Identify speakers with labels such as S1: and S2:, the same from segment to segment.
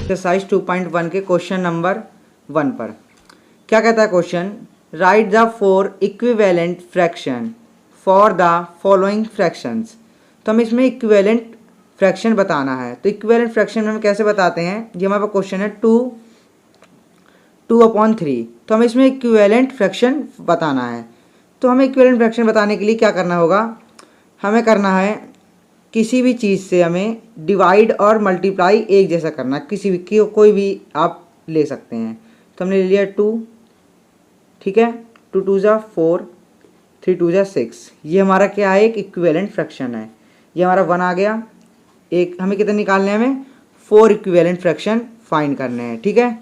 S1: Exercise 2.1 के question number 1 पर क्या कहता है question, right the 4 equivalent fraction for the following fractions. तो हमें इसमें इक्विवेलेंट फ्रैक्शन बताना है। तो इक्विवेलेंट फ्रैक्शन में हम कैसे बताते हैं, ये हमारे पास क्वेश्चन है 2/3। तो हमें इसमें इक्विवेलेंट फ्रैक्शन बताना है। तो हमें इक्विवेलेंट फ्रैक्शन बताने के लिए क्या करना होगा, हमें करना है किसी भी चीज़ से हमें डिवाइड और मल्टीप्लाई एक जैसा करना, किसी भी कोई भी आप ले सकते हैं। तो हमने ले लिया 2, ठीक है, 2 2 जा 4, 3 2 जा 6। ये हमारा क्या है, एक इक्विवेलेंट फ्रैक्शन है। ये हमारा 1 आ गया। एक हमें कितने निकालने हैं, हमें 4 इक्विवेलेंट फ्रैक्शन फाइंड करने हैं, ठीक है।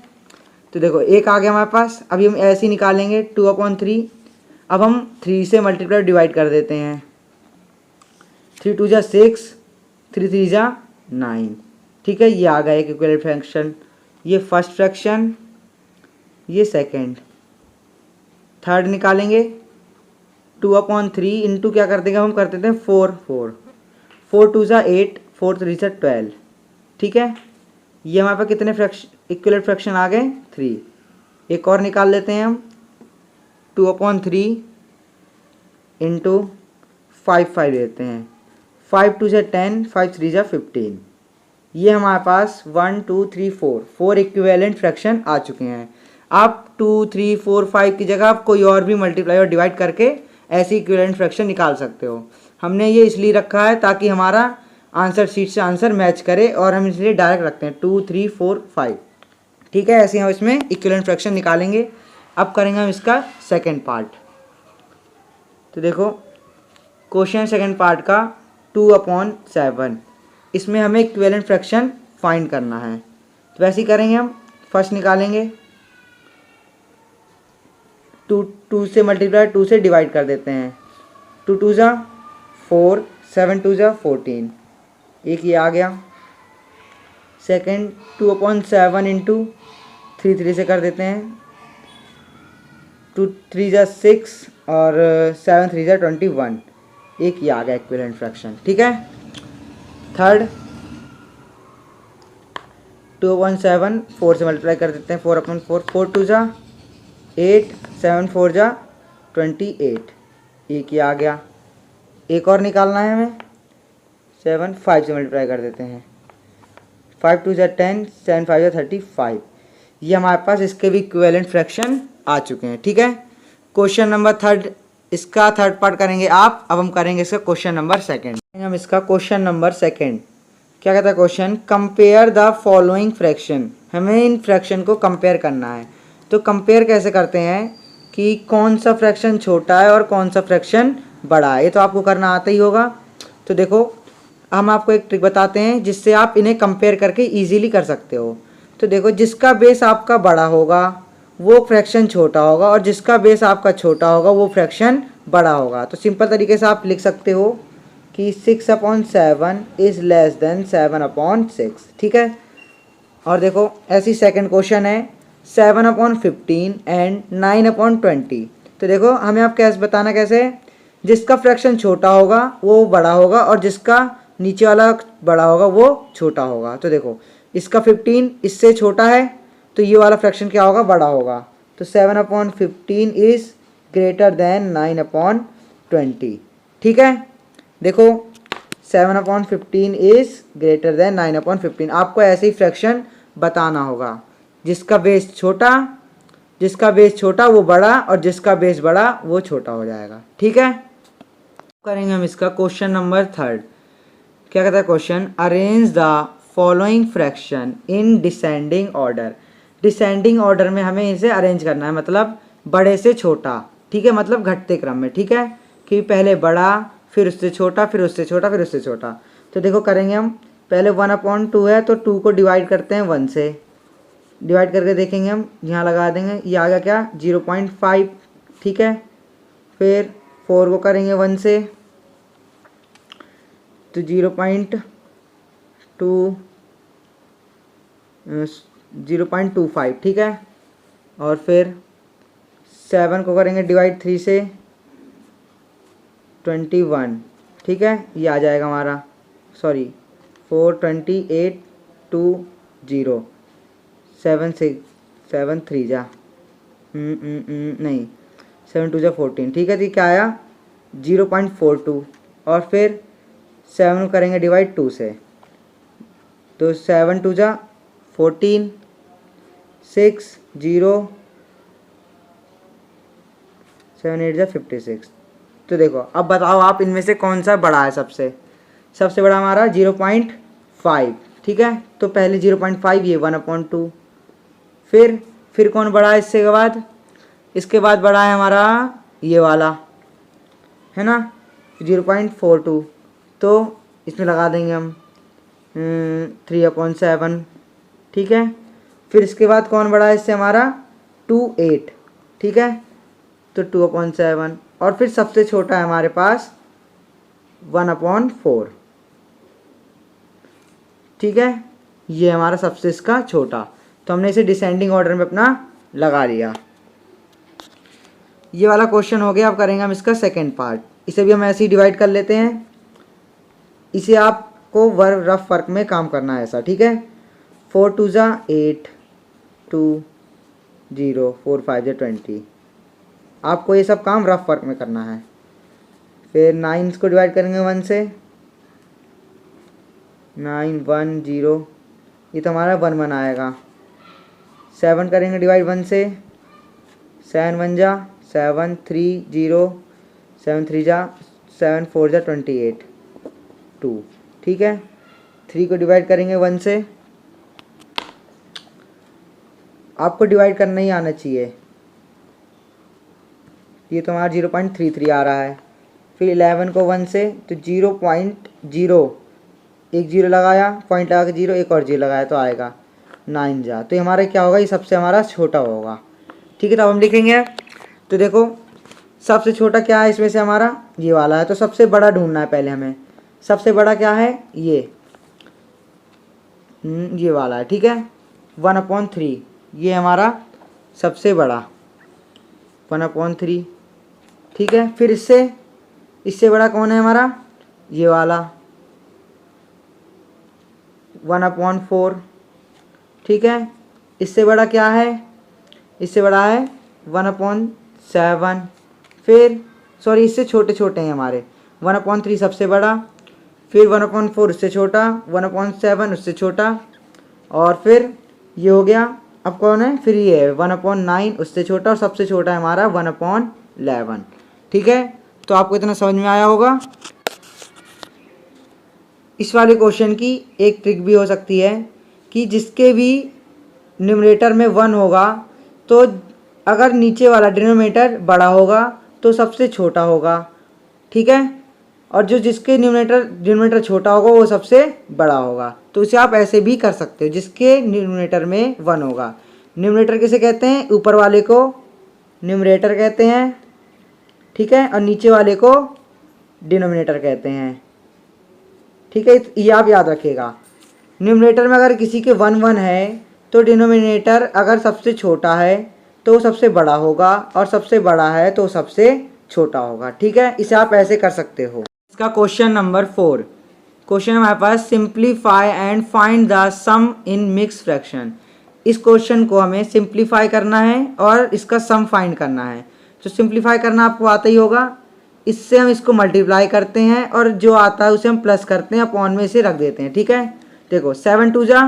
S1: तो देखो एक आ गया हमारे पास। अभी हम ऐसे ही निकालेंगे 2/3। अब हम 3 से मल्टीप्लाई डिवाइड कर देते हैं। 3 2 जा 6, 3 3 जा 9, ठीक है। ये आ गया एक इक्विवेलेंट फ्रैक्शन। ये फर्स्ट फ्रैक्शन, ये सेकंड। थर्ड निकालेंगे 2/3 इंटू क्या कर देंगे, हम कर देते हैं 4 4 4 2 जा 8, 4 3 जा 12, ठीक है। ये हमारे पास कितने इक्विवेलेंट फ्रैक्शन आ गए, 3। एक और निकाल लेते हैं हम 2/3 इंटू 5 5 देते हैं। 5 2 जा 10, 5 3 जा 15। ये हमारे पास 1 2 3 4 इक्विवेलेंट फ्रैक्शन आ चुके हैं। आप 2 3 4 5 की जगह आप कोई और भी मल्टीप्लाई और डिवाइड करके ऐसी इक्विवेलेंट फ्रैक्शन निकाल सकते हो। हमने ये इसलिए रखा है ताकि हमारा आंसर शीट से आंसर मैच करे, और हम इसलिए डायरेक्ट रखते हैं 2 3 4 5, ठीक है। ऐसे हम इसमें इक्विवेलेंट फ्रैक्शन निकालेंगे। अब करेंगे हम इसका सेकेंड पार्ट। तो देखो क्वेश्चन सेकेंड पार्ट का 2/7, इसमें हमें इक्विवेलेंट फ्रैक्शन फाइंड करना है। तो वैसे ही करेंगे हम। फर्स्ट निकालेंगे 2 से मल्टीप्लाई 2 से डिवाइड कर देते हैं। 2 2 जा 4, 7 2 जा 14, एक ये आ गया। सेकेंड 2/7 इंटू 3 3 से कर देते हैं। 2 3 जा 6 और 7 3 जा 21, एक ये आ गया इक्विवेलेंट फ्रैक्शन, ठीक है। थर्ड 2/7 4 से मल्टीप्लाई कर देते हैं। 4/4, 4 2 जा 8, 7 4 जा 28, एक ये आ गया। एक और निकालना है हमें। 7 5 से मल्टीप्लाई कर देते हैं। 5 2 जा 10, 7 5 जा 35। ये हमारे पास इसके भी इक्विवेलेंट फ्रैक्शन आ चुके हैं, ठीक है। क्वेश्चन नंबर थर्ड, इसका थर्ड पार्ट करेंगे आप। अब हम करेंगे इसका क्वेश्चन नंबर सेकेंड। हम इसका क्वेश्चन नंबर सेकेंड क्या कहता है question, compare the following fraction. हमें इन फ्रैक्शन को कंपेयर करना है। तो कंपेयर कैसे करते हैं कि कौन सा फ्रैक्शन छोटा है और कौन सा फ्रैक्शन बड़ा है, ये तो आपको करना आता ही होगा। तो देखो हम आपको एक ट्रिक बताते हैं जिससे आप इन्हें कंपेयर करके इजीली कर सकते हो। तो देखो जिसका बेस आपका बड़ा होगा वो फ्रैक्शन छोटा होगा, और जिसका बेस आपका छोटा होगा वो फ्रैक्शन बड़ा होगा। तो सिंपल तरीके से आप लिख सकते हो कि 6/7 इज़ लेस देन 7/6, ठीक है। और देखो ऐसी सेकंड क्वेश्चन है 7/15 एंड 9/20। तो देखो हमें आप कैसे बताना, कैसे, जिसका फ्रैक्शन छोटा होगा वो बड़ा होगा और जिसका नीचे वाला बड़ा होगा वो छोटा होगा। तो देखो इसका 15 इससे छोटा है तो ये वाला फ्रैक्शन क्या होगा, बड़ा होगा। तो 7/15 इज़ ग्रेटर देन 9/20, ठीक है। देखो 7/15 इज़ ग्रेटर देन 9/15। आपको ऐसे ही फ्रैक्शन बताना होगा। जिसका बेस छोटा वो बड़ा, और जिसका बेस बड़ा वो छोटा हो जाएगा, ठीक है। करेंगे हम इसका क्वेश्चन नंबर थर्ड। क्या कहता है question, arrange the following fraction in descending order. Descending order में हमें इसे अरेंज करना है, मतलब बड़े से छोटा, ठीक है, मतलब घटते क्रम में, ठीक है, कि पहले बड़ा फिर उससे छोटा फिर उससे छोटा फिर उससे छोटा। तो देखो करेंगे हम। पहले 1/2 है तो 2 को डिवाइड करते हैं 1 से, डिवाइड करके देखेंगे हम, यहाँ लगा देंगे, ये आ गया क्या 0.5, ठीक है। फिर 4 को करेंगे 1 से तो 0.25, ठीक है। और फिर 7 को करेंगे डिवाइड 3 से 21, ठीक है। ये आ जाएगा हमारा 42820, 7 3 जा नहीं 7 2 जा 14, ठीक है। तो क्या आया 0.42 और फिर 7 करेंगे डिवाइड 2 से, तो 7 2 जा 14, 6 0 7 8 जा 56। तो देखो अब बताओ आप इनमें से कौन सा बड़ा है सबसे बड़ा हमारा 0.5, ठीक है। तो पहले 0.5 ये 1/2, फिर कौन बड़ा है इसके बाद बड़ा है हमारा ये वाला, है ना 0.42, तो इसमें लगा देंगे हम 3/7, ठीक है। फिर इसके बाद कौन बड़ा है इससे हमारा 2/8, ठीक है, तो 2/7 और फिर सबसे छोटा है हमारे पास 1/4, ठीक है। ये हमारा सबसे इसका छोटा, तो हमने इसे डिसेंडिंग ऑर्डर में अपना लगा लिया। ये वाला क्वेश्चन हो गया। अब करेंगे हम इसका सेकंड पार्ट, इसे भी हम ऐसे ही डिवाइड कर लेते हैं। इसे आपको रफ वर्क में काम करना है ऐसा, ठीक है। 4 2 जा 8, 2 0 4 5 जा 20, आपको ये सब काम रफ वर्क में करना है। फिर 9 को डिवाइड करेंगे 1 से, 9 1 0, ये तो हमारा 1 1 आएगा। 7 करेंगे डिवाइड 1 से, 7 1 जा 7 3 0, 7 3 जा 7 4 जा 28 2, ठीक है। 3 को डिवाइड करेंगे 1 से, आपको डिवाइड करना ही आना चाहिए। ये तो हमारा 0.33 आ रहा है। फिर 11 को 1 से, तो 0.0, एक 0 लगाया, पॉइंट लगा के 0, एक और 0 लगाया तो आएगा 9 जा। तो ये हमारा क्या होगा, ये सबसे हमारा छोटा होगा, ठीक है। तो अब हम लिखेंगे, तो देखो सबसे छोटा क्या है इसमें से हमारा ये वाला है, तो सबसे बड़ा ढूंढना है पहले हमें। सबसे बड़ा क्या है ये वाला है, ठीक है। 1/3 ये हमारा सबसे बड़ा 1/3, ठीक है। फिर इससे बड़ा कौन है हमारा ये वाला 1/4, ठीक है। इससे बड़ा क्या है, इससे बड़ा है 1/7। फिर सॉरी इससे छोटे छोटे हैं हमारे 1/3 सबसे बड़ा, फिर 1/4 उससे छोटा, 1/7 उससे छोटा, और फिर ये हो गया। अब कौन है, फिर ये है 1/9 उससे छोटा, और सबसे छोटा है हमारा 1/11, ठीक है। तो आपको इतना समझ में आया होगा। इस वाले क्वेश्चन की एक ट्रिक भी हो सकती है कि जिसके भी न्यूमरेटर में 1 होगा, तो अगर नीचे वाला डिनोमिनेटर बड़ा होगा तो सबसे छोटा होगा, ठीक है, और जिसके डिनोमिनेटर छोटा होगा वो सबसे बड़ा होगा। तो इसे आप ऐसे भी कर सकते हो, जिसके न्यूमरेटर में 1 होगा। न्यूमरेटर किसे कहते हैं, ऊपर वाले को न्यूमरेटर कहते हैं, ठीक है, और नीचे वाले को डिनोमिनेटर कहते हैं, ठीक है। ये आप याद रखिएगा। न्यूमरेटर में अगर किसी के 1 1 है तो डिनोमिनेटर अगर सबसे छोटा है तो सबसे बड़ा होगा, और सबसे बड़ा है तो सबसे छोटा होगा, ठीक है। इसे आप ऐसे कर सकते हो। इसका क्वेश्चन नंबर 4 क्वेश्चन हमारे पास, simplify and find the sum in mix fraction. इस क्वेश्चन को हमें सिंप्लीफाई करना है और इसका सम फाइंड करना है। तो सिंप्लीफाई करना आपको आता ही होगा, इससे हम इसको मल्टीप्लाई करते हैं और जो आता है उसे हम प्लस करते हैं, अपॉन में इसे रख देते हैं, ठीक है। देखो 7 2 जा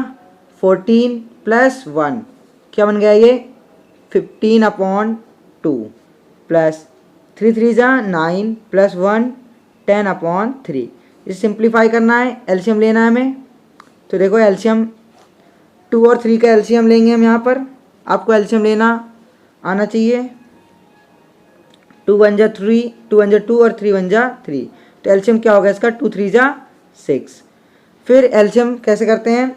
S1: 14 प्लस 1 क्या बन गया, ये 15/2 प्लस 3 3 जा 9 प्लस 1 10/3। इसे सिंप्लीफाई करना है, एलसीएम लेना है हमें। तो देखो एलसीएम 2 और 3 का एलसीएम लेंगे हम यहाँ पर। आपको एलसीएम लेना आना चाहिए। 2 1 जा 3, 2 1 जा 2 और 3 1 जा 3। तो एलसीएम क्या होगा इसका, 2 3 जा 6। फिर एलसीएम कैसे करते हैं,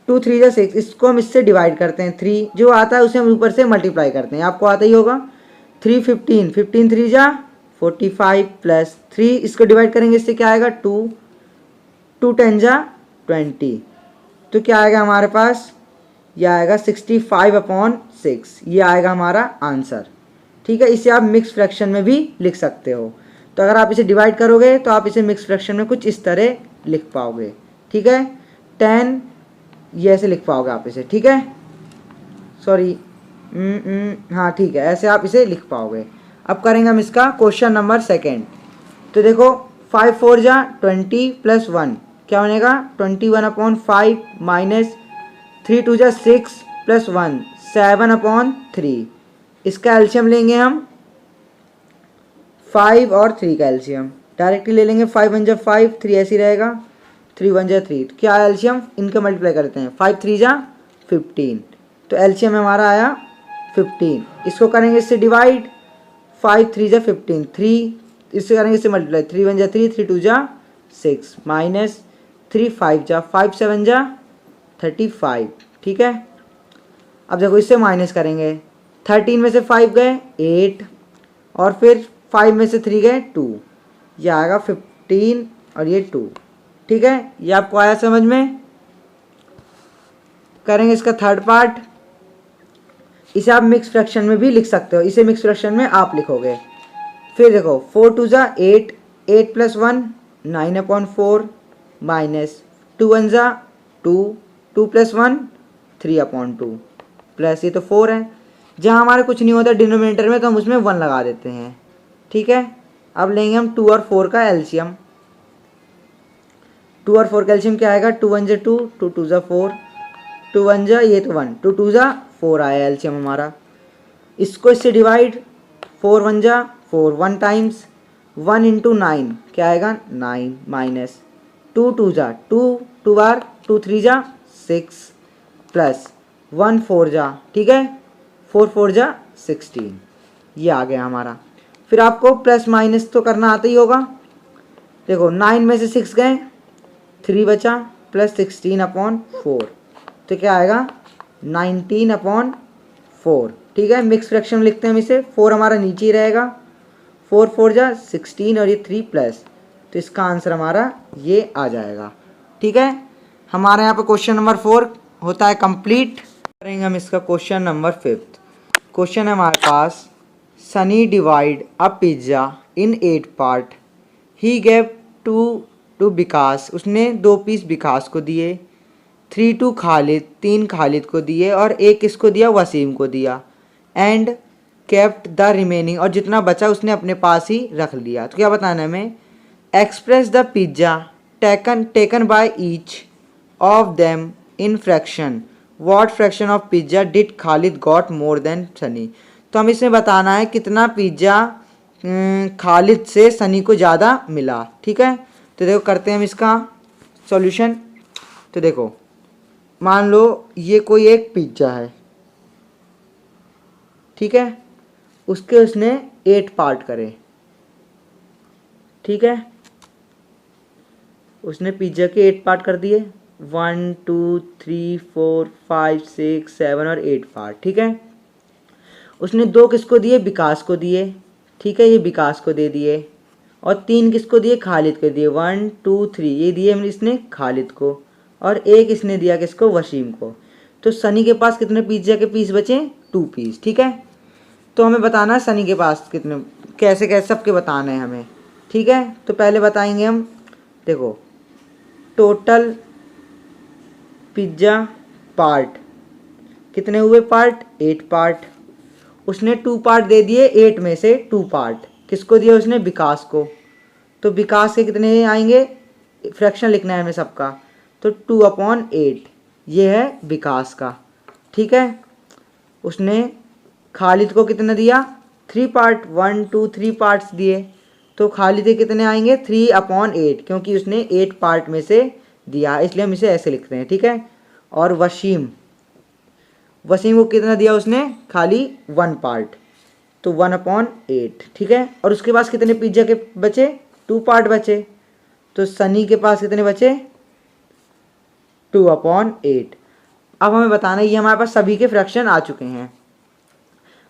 S1: 2 3 जा 6, इसको हम इससे डिवाइड करते हैं। 3 जो आता है उसे हम ऊपर से मल्टीप्लाई करते हैं, आपको आता ही होगा। 3 15 15 3 जा 45 प्लस 3, इसको डिवाइड करेंगे, इससे क्या आएगा 2 2 10 जा 20। तो क्या आएगा हमारे पास, यह आएगा 65/6। ये आएगा हमारा आंसर, ठीक है। इसे आप मिक्स फ्रैक्शन में भी लिख सकते हो। तो अगर आप इसे डिवाइड करोगे तो आप इसे मिक्स फ्रैक्शन में कुछ इस तरह लिख पाओगे, ठीक है। 10 ये ऐसे लिख पाओगे आप इसे, ठीक है। सॉरी, हाँ ठीक है, ऐसे आप इसे लिख पाओगे। अब करेंगे हम इसका क्वेश्चन नंबर सेकेंड। तो देखो 5 4 जा 20 प्लस 1 क्या बनेगा 21/5 माइनस 3 2 जा 6 प्लस 1 7/3। इसका एल्शियम लेंगे हम 5 और 3 का एल्शियम डायरेक्टली ले लेंगे। 5 1 जा 5, 3 ऐसे ही रहेगा, 3 1 जा 3। क्या एल्शियम इनका मल्टीप्लाई करते हैं, 5 3 जा 15, तो एल्शियम हमारा आया 15। इसको करेंगे इससे डिवाइड, 5 3 जा 15, 3 इससे करेंगे इससे मल्टीप्लाई, 3 1 जा 3, 3 2 जा 6 माइनस 3 5 जा 5 7 जा 35। ठीक है, अब देखो इससे माइनस करेंगे, 13 में से 5 गए 8 और फिर 5 में से 3 गए 2, यह आएगा 15 और ये 2। ठीक है, ये आपको आया समझ में। करेंगे इसका थर्ड पार्ट। इसे आप मिक्स फ्रैक्शन में भी लिख सकते हो, इसे मिक्स फ्रैक्शन में आप लिखोगे। फिर देखो 4 2 जा 8, 8 प्लस 1 9/4 माइनस 2 1 जा 2, 2 प्लस 1 3/2 प्लस ये तो 4 है। जहाँ हमारे कुछ नहीं होता डिनोमिनेटर में तो हम उसमें 1 लगा देते हैं। ठीक है, अब लेंगे हम 2 और 4 का एल्शियम। 2 और 4 का एल्शियम क्या आएगा, 2 1 जा 2, 2 2 जा 4, 2 1 जा ये तो 1, 2 2 जा 4 आया एल्शियम हमारा। इसको इससे डिवाइड, 4 1 जा 4, 1 टाइम्स 1 इंटू 9 क्या आएगा 9 माइनस 2 2 जा 2, 2 बार 2 3 जा 6 प्लस 1 4 जा, ठीक है 4 4 जा 16, ये आ गया हमारा। फिर आपको प्लस माइनस तो करना आता ही होगा। देखो 9 में से 6 गए 3 बचा प्लस 16/4, तो क्या आएगा 19/4। ठीक है, मिक्स फ्रैक्शन में लिखते हैं हम इसे, 4 हमारा नीचे ही रहेगा, 4 4 जा 16 और ये 3 प्लस, तो इसका आंसर हमारा ये आ जाएगा। ठीक है, हमारे यहाँ पे क्वेश्चन नंबर 4 होता है कंप्लीट। करेंगे हम इसका क्वेश्चन नंबर 5। क्वेश्चन है हमारे पास, Sunny divide a pizza in 8 part, he gave 2 to Vikas, उसने 2 पीस विकास को दिए, 3 टू खालिद, 3 खालिद को दिए और 1 किसको दिया, वसीम को दिया, एंड केप्ट द रिमेनिंग, और जितना बचा उसने अपने पास ही रख लिया। तो क्या बताना है हमें, express the pizza taken by each of them in fraction, what fraction of pizza did Khalid got more than Sunny. तो हम इसमें बताना है कितना पिज्ज़ा खालिद से सनी को ज़्यादा मिला। ठीक है, तो देखो करते हैं हम इसका सॉल्यूशन। तो देखो मान लो ये कोई एक पिज्ज़ा है, ठीक है, उसके उसने 8 पार्ट करे। ठीक है, उसने पिज्ज़ा के 8 पार्ट कर दिए, 1 2 3 4 5 6 7 और 8 पार्ट। ठीक है, उसने 2 किसको दिए, विकास को दिए। ठीक है, ये विकास को दे दिए, और 3 किसको दिए, खालिद को दिए, 1 2 3 ये दिए हमने इसने खालिद को, और 1 इसने दिया किसको, वसीम को। तो सनी के पास कितने पिज्ज़ा के पीस बचे, 2 पीस। ठीक है, तो हमें बताना है सनी के पास कितने, कैसे कैसे सबके बताना है हमें। ठीक है, तो पहले बताएंगे हम, देखो टोटल पिज्ज़ा पार्ट कितने हुए, पार्ट 8 पार्ट। उसने 2 पार्ट दे दिए, 8 में से 2 पार्ट किसको दिया, उसने विकास को। तो विकास के कितने आएंगे, फ्रैक्शन लिखना है हमें सबका, तो 2/8 ये है विकास का। ठीक है, उसने खालिद को कितना दिया, 3 पार्ट, 1 2 3 पार्ट्स दिए, तो खालिद के कितने आएंगे 3/8, क्योंकि उसने 8 पार्ट में से दिया, इसलिए हम इसे ऐसे लिखते हैं। ठीक है, और वसीम को कितना दिया उसने, खाली 1 पार्ट, तो 1/8। ठीक है, और उसके पास कितने पिज्ज़ा के बचे, 2 पार्ट बचे, तो सनी के पास कितने बचे, 2/8। अब हमें बताना है, ये हमारे पास सभी के फ्रैक्शन आ चुके हैं।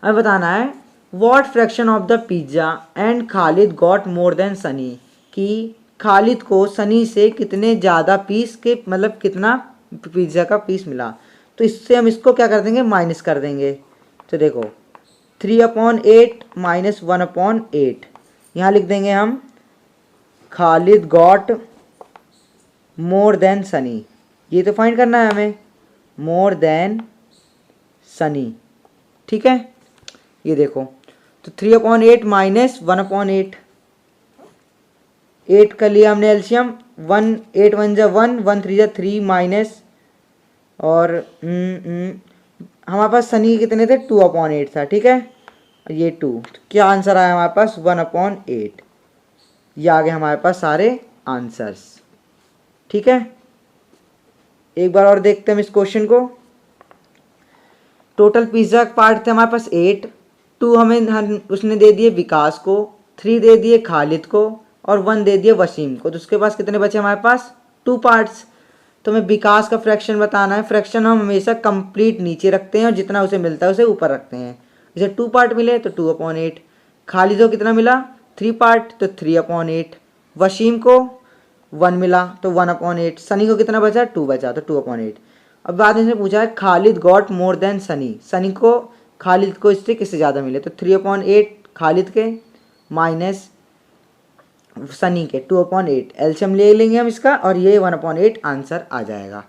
S1: हमें बताना है what fraction of the pizza and Khalid got more than Sunny, कि खालिद को सनी से कितने ज़्यादा पीस के, मतलब कितना पिज्ज़ा का पीस मिला। तो इससे हम इसको क्या कर देंगे, माइनस कर देंगे। तो देखो 3/8 माइनस 1/8, यहाँ लिख देंगे हम Khalid got more than Sunny, ये तो फाइंड करना है हमें, मोर देन सनी। ठीक है, ये देखो, तो 3/8 माइनस 1/8, 8 कर लिया हमने एलसीएम, 1 8 1 जा 1, 1 3 जा 3 माइनस, और हमारे पास सनी कितने थे, 2/8 था। ठीक है, ये 2, तो क्या आंसर आया हमारे पास, 1/8। ये आ गए हमारे पास सारे आंसर्स। ठीक है, एक बार और देखते हैं हम इस क्वेश्चन को। टोटल पिज्ज़ा पार्ट थे हमारे पास 8, 2 हमें उसने दे दिए विकास को, 3 दे दिए खालिद को, और 1 दे दिए वसीम को। तो उसके पास कितने बचे हमारे पास, 2 पार्ट्स। तो हमें विकास का फ्रैक्शन बताना है। फ्रैक्शन हम हमेशा कंप्लीट नीचे रखते हैं और जितना उसे मिलता है उसे ऊपर रखते हैं। जैसे 2 पार्ट मिले तो 2/8, खालिद को कितना मिला, 3 पार्ट, तो 3/8, वसीम को 1 मिला तो 1/8, सनी को कितना बचा, 2 बचा तो 2/8। अब बाद में इसने पूछा है Khalid got more than Sunny, Sunny को खालिद को इससे किससे ज़्यादा मिले, तो 3/8 खालिद के माइनस सनी के 2/8, एलसीएम ले लेंगे हम इसका, और ये 1/8 आंसर आ जाएगा।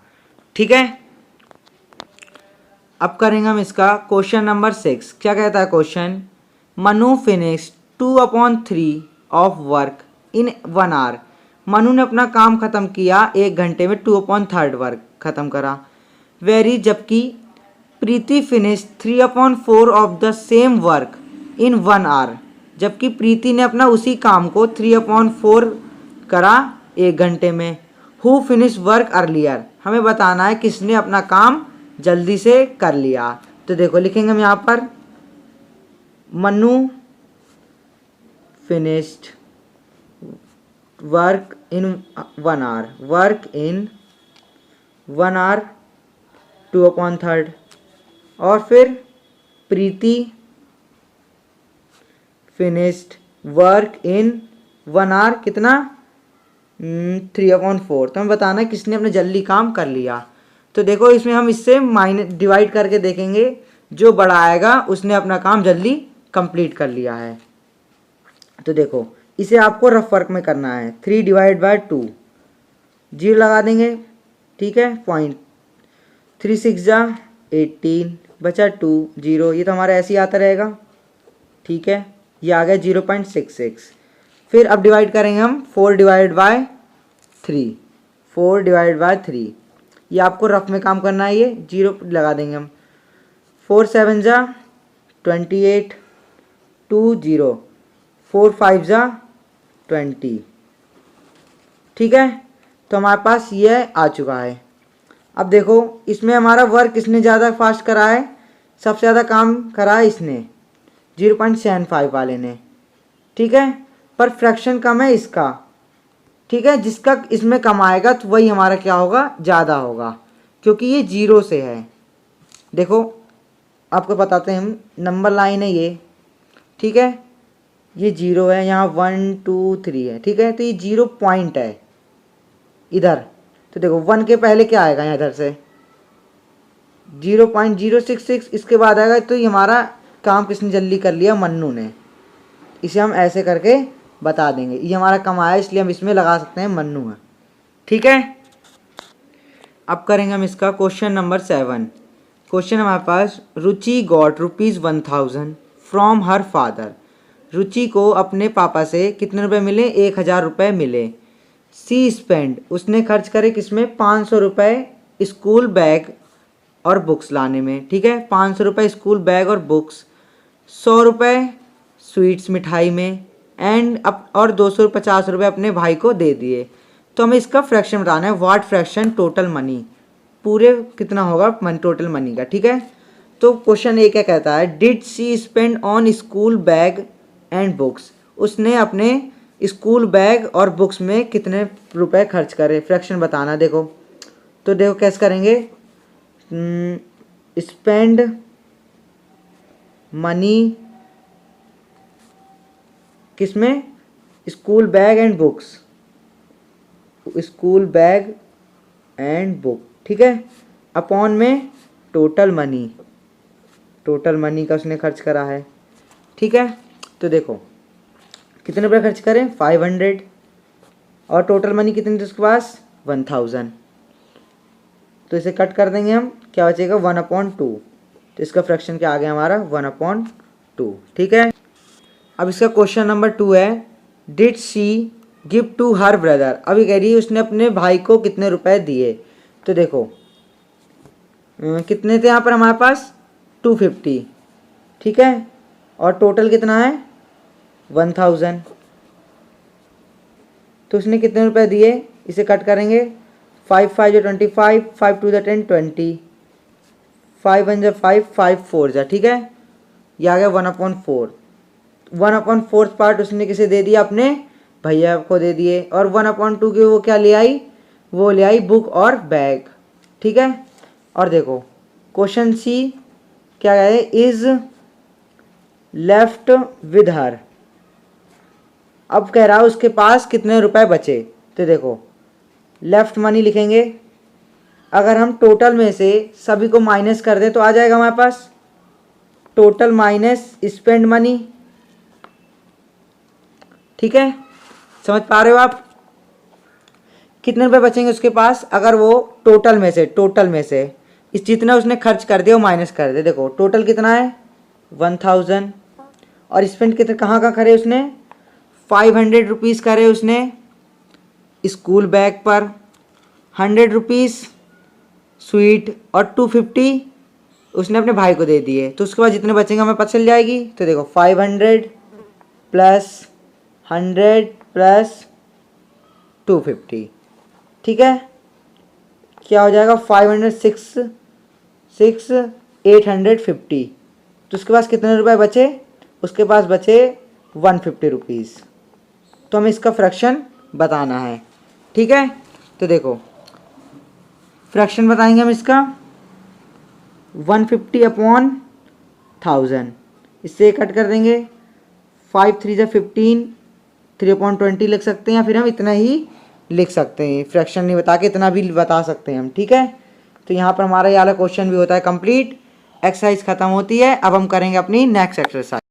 S1: ठीक है, अब करेंगे हम इसका क्वेश्चन नंबर 6। क्या कहता है question, Manu finish 2/3 of work in 1 hour. Manu ने अपना काम खत्म किया 1 घंटे में, 2/3 वर्क खत्म करा। वेरी, जबकि Preeti finish 3/4 of the same work in 1 hour. जबकि प्रीति ने अपना उसी काम को 3/4 करा 1 घंटे में। हु फिनिश वर्क अर्लियर, हमें बताना है किसने अपना काम जल्दी से कर लिया। तो देखो लिखेंगे हम यहाँ पर, Manu finished work in 1 hour, work in 1 hour 2/3, और फिर Preeti finished work in 1 hour कितना, 3/4। तो हमें बताना है किसने अपने जल्दी काम कर लिया। तो देखो इसमें हम इससे माइनस डिवाइड करके देखेंगे, जो बड़ा आएगा उसने अपना काम जल्दी कंप्लीट कर लिया है। तो देखो इसे आपको रफ वर्क में करना है, 3/2, 0 लगा देंगे। ठीक है, पॉइंट 3 6 जा 18, बचा 2 0, ये तो हमारा ऐसे ही आता रहेगा। ठीक है, ये आ गया 0.66। फिर अब डिवाइड करेंगे हम 4/3, 4/3, ये आपको रफ में काम करना है, ये 0 लगा देंगे हम। 4 7 जा 28, 2 0, 4 5 जा 20। ठीक है, तो हमारे पास ये आ चुका है। अब देखो इसमें हमारा वर्क किसने ज़्यादा फास्ट करा है, सबसे ज़्यादा काम करा है इसने, 0.75 वाले ने। ठीक है, पर फ्रैक्शन कम है इसका। ठीक है, जिसका इसमें कम आएगा तो वही हमारा क्या होगा, ज़्यादा होगा, क्योंकि ये 0 से है। देखो आपको बताते हैं हम, नंबर लाइन है ये। ठीक है, ये 0 है, यहाँ 1 2 3 है। ठीक है, तो ये 0 पॉइंट है इधर। तो देखो 1 के पहले क्या आएगा, यहाँ इधर से 0.066, इसके बाद आएगा। तो ये हमारा काम किसने जल्दी कर लिया, मन्नू ने। इसे हम ऐसे करके बता देंगे, ये हमारा कम आया इसलिए हम इसमें लगा सकते हैं मन्नू है। ठीक है, अब करेंगे हम इसका क्वेश्चन नंबर 7। क्वेश्चन हमारे पास, रुचि गॉट ₹1000 फ्रॉम हर फादर। रुचि को अपने पापा से कितने रुपए मिले, 1000 रुपये मिले। सी स्पेंड, उसने खर्च करे किसमें, 500 रुपये स्कूल बैग और बुक्स लाने में। ठीक है, 500 रुपये स्कूल बैग और बुक्स, 100 रुपये स्वीट्स मिठाई में, एंड और 250 रुपये अपने भाई को दे दिए। तो हमें इसका फ्रैक्शन बताना है, व्हाट फ्रैक्शन टोटल मनी, पूरे कितना होगा टोटल मनी का। ठीक है, तो क्वेश्चन ए क्या कहता है, did she spend on school bag and books, उसने अपने स्कूल बैग और बुक्स में कितने रुपए खर्च करे, फ्रैक्शन बताना। देखो तो देखो कैसे करेंगे, स्पेंड मनी किसमें, school bag and books, school bag and book. ठीक है, अपॉन में टोटल मनी, टोटल मनी का उसने खर्च करा है। ठीक है, तो देखो कितने रुपये खर्च करें, 500, और टोटल मनी कितनी थी उसके पास, 1000। तो इसे कट कर देंगे हम, क्या बचेगा, 1/2। तो इसका फ्रैक्शन क्या आ गया हमारा 1/2। ठीक है। अब इसका क्वेश्चन नंबर 2 है, did she give to her brother. अभी कह रही है उसने अपने भाई को कितने रुपए दिए। तो देखो कितने थे यहाँ पर हमारे पास 250। ठीक है। और टोटल कितना है 1000। तो उसने कितने रुपए दिए, इसे कट करेंगे 5 5 जो 25, 5 2 10 20, 5 1 जो 5, 5 4 जा। ठीक है। ये आ गया 1/4। 1/4 पार्ट उसने किसे दे दिया, अपने भैया को दे दिए। और 1/2 के वो क्या ले आई, वो ले आई बुक और बैग। ठीक है। और देखो क्वेश्चन सी क्या है, इज लेफ्ट विद हर। अब कह रहा है उसके पास कितने रुपए बचे। तो देखो लेफ्ट मनी लिखेंगे, अगर हम टोटल में से सभी को माइनस कर दें तो आ जाएगा हमारे पास टोटल माइनस स्पेंड मनी। ठीक है। समझ पा रहे हो आप, कितने रुपए बचेंगे उसके पास, अगर वो टोटल में से इस जितना उसने खर्च कर दिया वो माइनस कर दे। देखो टोटल कितना है 1000, और स्पेंड कितने कहाँ करे उसने 500 रुपीज़ करे उसने स्कूल बैग पर, 100 रुपीज़ स्वीट, और 250 उसने अपने भाई को दे दिए। तो उसके बाद जितने बचेंगे हमें पता चल जाएगी। तो देखो 500 प्लस 100 प्लस 250। ठीक है। क्या हो जाएगा 500 6 850। तो उसके पास कितने रुपए बचे, उसके पास बचे 150 रुपीज़। तो हमें इसका फ्रैक्शन बताना है। ठीक है। तो देखो फ्रैक्शन बताएंगे हम इसका 150/1000, इससे कट कर देंगे 5 3 जा 15, 3/20 लिख सकते हैं, या फिर हम इतना ही लिख सकते हैं, फ्रैक्शन नहीं बता के इतना भी बता सकते हैं हम। ठीक है। तो यहाँ पर हमारा ये वाला क्वेश्चन भी होता है कंप्लीट, एक्सरसाइज खत्म होती है। अब हम करेंगे अपनी नेक्स्ट एक्सरसाइज।